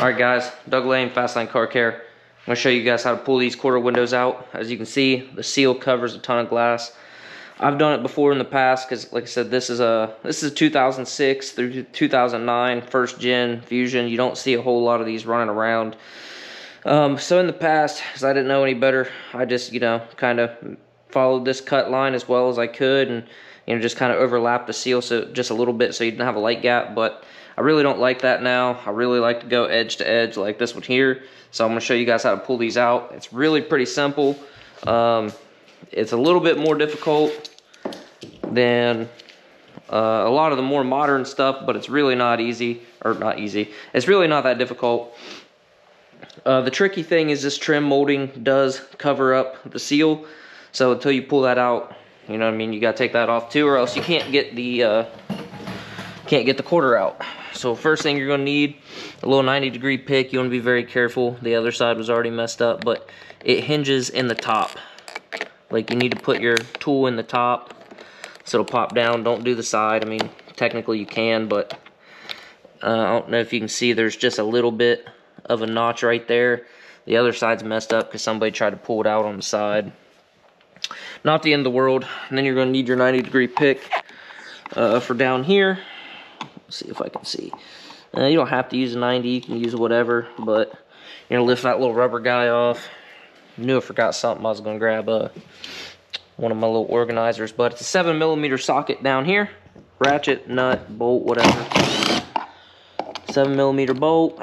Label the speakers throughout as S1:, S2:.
S1: Alright guys, Doug Lane, Fastline Car Care. I'm going to show you guys how to pull these quarter windows out. As you can see, the seal covers a ton of glass. I've done it before in the past because, like I said, this is a 2006 through 2009 first gen Fusion. You don't see a whole lot of these running around. So in the past, because I didn't know any better, I just, kind of followed this cut line as well as I could, and just kind of overlapped the seal so just a little bit so you didn't have a light gap. But I really don't like that now. I really like to go edge to edge like this one here. So I'm going to show you guys how to pull these out. It's really pretty simple. It's a little bit more difficult than a lot of the more modern stuff, but it's really not easy, or not easy. It's really not that difficult. The tricky thing is this trim molding does cover up the seal. So until you pull that out, you know what I mean, you got to take that off too, or else you can't get the quarter out. So first thing you're going to need a little 90-degree pick. You want to be very careful. The other side was already messed up, but it hinges in the top. Like, you need to put your tool in the top so it'll pop down. Don't do the side. I mean, technically you can, but I don't know if you can see, there's just a little bit of a notch right there. The other side's messed up because somebody tried to pull it out on the side. Not the end of the world. And then you're going to need your 90-degree pick for down here. Let's see if I can see. You don't have to use a 90, you can use whatever, but you're gonna lift that little rubber guy off. I knew I forgot something. I was gonna grab one of my little organizers, but it's a 7mm socket down here. Ratchet, nut, bolt, whatever. 7mm bolt.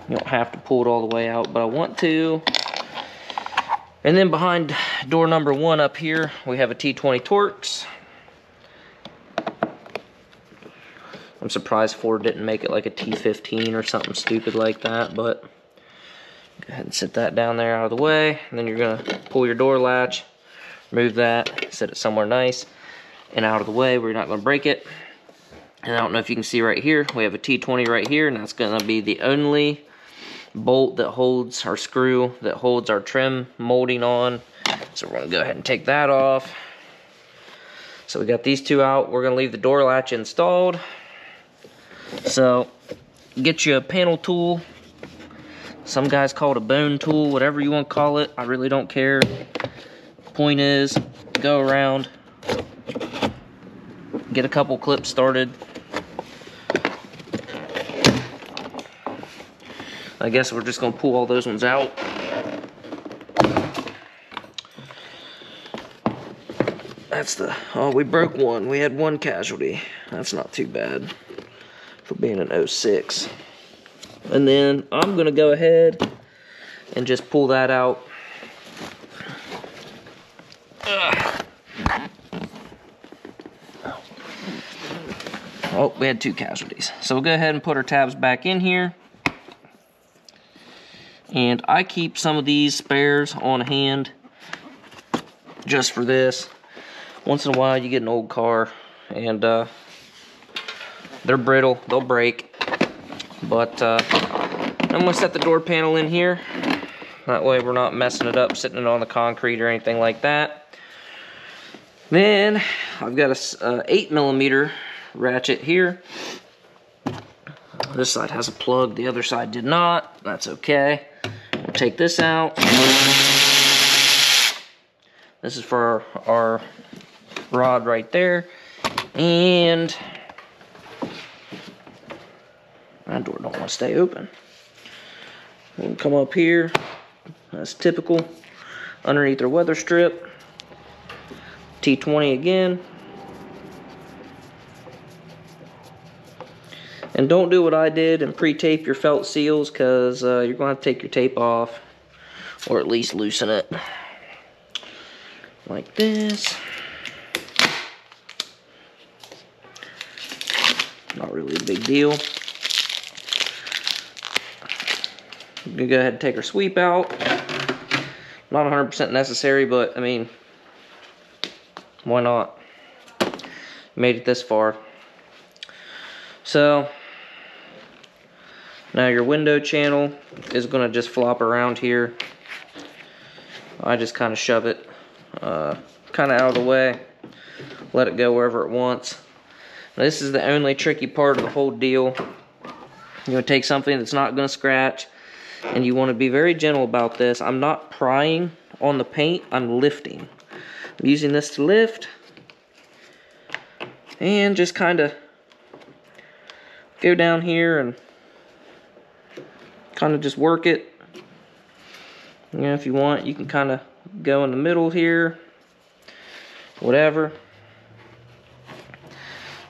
S1: You don't have to pull it all the way out, but I want to. And then behind door number 1 up here, we have a T20 Torx. I'm surprised Ford didn't make it like a T15 or something stupid like that, but go ahead and sit that down there out of the way. And then you're gonna pull your door latch, remove that, set it somewhere nice and out of the way where you're not gonna break it. And I don't know if you can see right here, we have a T20 right here, and that's gonna be the only bolt that holds our screw that holds our trim molding on. So we're gonna go ahead and take that off. So we got these two out. We're gonna leave the door latch installed. So get you a panel tool. Some guys call it a bone tool, whatever you want to call it. I really don't care. Point is, go around, get a couple clips started. I guess we're just going to pull all those ones out. That's oh, we broke one. We had one casualty. That's not too bad for being an 06. And then I'm going to go ahead and just pull that out. Oh, we had 2 casualties. So we'll go ahead and put our tabs back in here. And I keep some of these spares on hand just for this. Once in a while you get an old car and they're brittle, they'll break. But I'm gonna set the door panel in here. That way we're not messing it up, sitting it on the concrete or anything like that. Then I've got a 8mm ratchet here. This side has a plug, the other side did not. That's okay. We'll take this out. This is for our rod right there. And that door don't want to stay open. We'll come up here. That's typical. Underneath our weather strip. T20 again. And don't do what I did and pre-tape your felt seals, because you're going to have to take your tape off, or at least loosen it. Like this. Not really a big deal. We're going to go ahead and take our sweep out. Not 100% necessary, but I mean, why not? Made it this far. So now your window channel is going to just flop around here. I just kind of shove it kind of out of the way, let it go wherever it wants. Now, this is the only tricky part of the whole deal. You want to take something that's not going to scratch, and you want to be very gentle about this. I'm not prying on the paint, I'm lifting. I'm using this to lift, and just kind of go down here and kind of just work it. You know, if you want, you can kind of go in the middle here, whatever.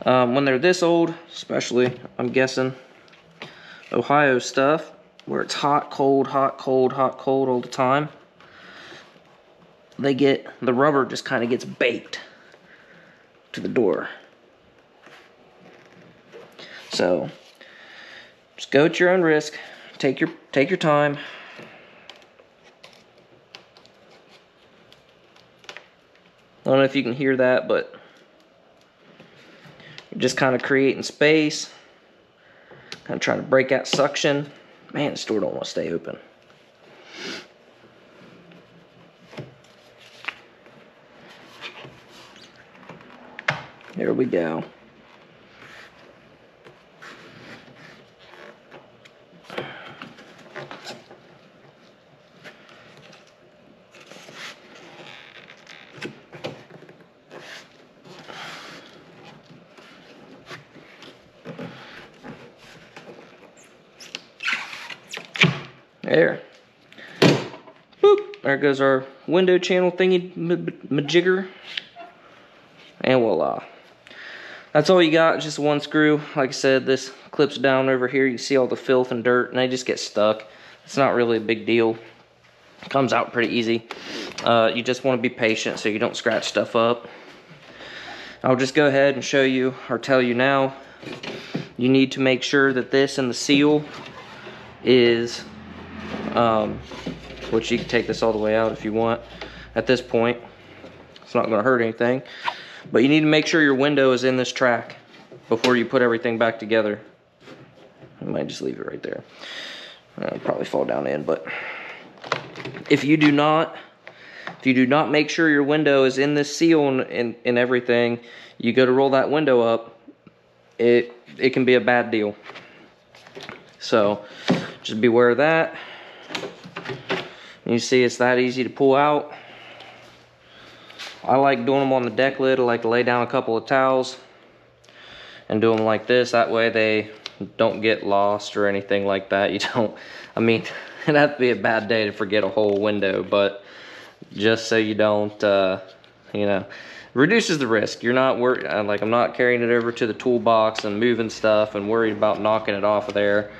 S1: When they're this old, especially, I'm guessing Ohio stuff, where it's hot, cold, hot, cold, hot, cold all the time, the rubber just kind of gets baked to the door. So just go at your own risk. Take your time. I don't know if you can hear that, but you're just kind of creating space, kind of trying to break that suction. Man, this door don't want to stay open. There we go. There. Boop. There goes our window channel thingy majigger. And voila. That's all you got, just one screw. Like I said, this clips down over here. You can see all the filth and dirt, and they just get stuck. It's not really a big deal. It comes out pretty easy. You just want to be patient so you don't scratch stuff up. I'll just go ahead and show you, or tell you now, you need to make sure that this and the seal is which you can take this all the way out if you want. At this point, it's not going to hurt anything, but you need to make sure your window is in this track before you put everything back together. I might just leave it right there. It'll probably fall down in, but if you do not make sure your window is in this seal and everything, you go to roll that window up, it can be a bad deal. So just beware of that. You see, it's that easy to pull out. I like doing them on the deck lid. I like to lay down a couple of towels and do them like this. That way they don't get lost or anything like that. You don't, I mean, it'd have to be a bad day to forget a whole window, but just so you don't, you know, reduces the risk. You're not worried, like I'm not carrying it over to the toolbox and moving stuff and worried about knocking it off of there.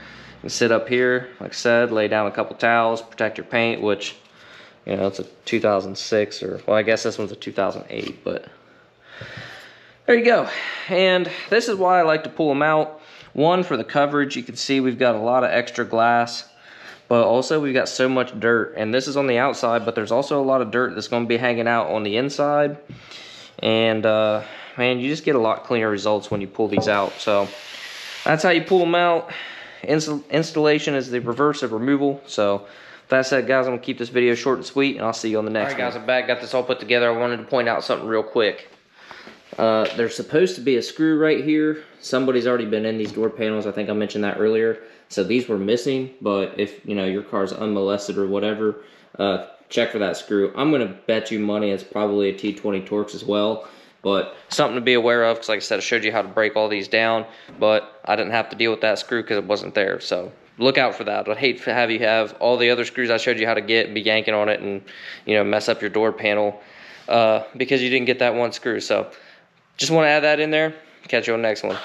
S1: You sit up here, like I said, lay down a couple towels, protect your paint, which, you know, it's a 2006, or, well, I guess this one's a 2008, but there you go. And this is why I like to pull them out. One, for the coverage. You can see we've got a lot of extra glass, but also we've got so much dirt, and this is on the outside, but there's also a lot of dirt that's going to be hanging out on the inside. And man, you just get a lot cleaner results when you pull these out. So that's how you pull them out. Installation is the reverse of removal. So with that said, guys, I'm gonna keep this video short and sweet, and I'll see you on the next one. All right, guys, I'm back. Got this all put together. I wanted to point out something real quick. There's supposed to be a screw right here. Somebody's already been in these door panels. I think I mentioned that earlier. So these were missing, but if you know your car's unmolested or whatever, check for that screw. I'm gonna bet you money it's probably a T20 Torx as well. But something to be aware of, because like I said, I showed you how to break all these down, but I didn't have to deal with that screw because it wasn't there. So look out for that. I'd hate to have you have all the other screws I showed you how to get and be yanking on it and, you know, mess up your door panel because you didn't get that one screw. So just want to add that in there. Catch you on the next one.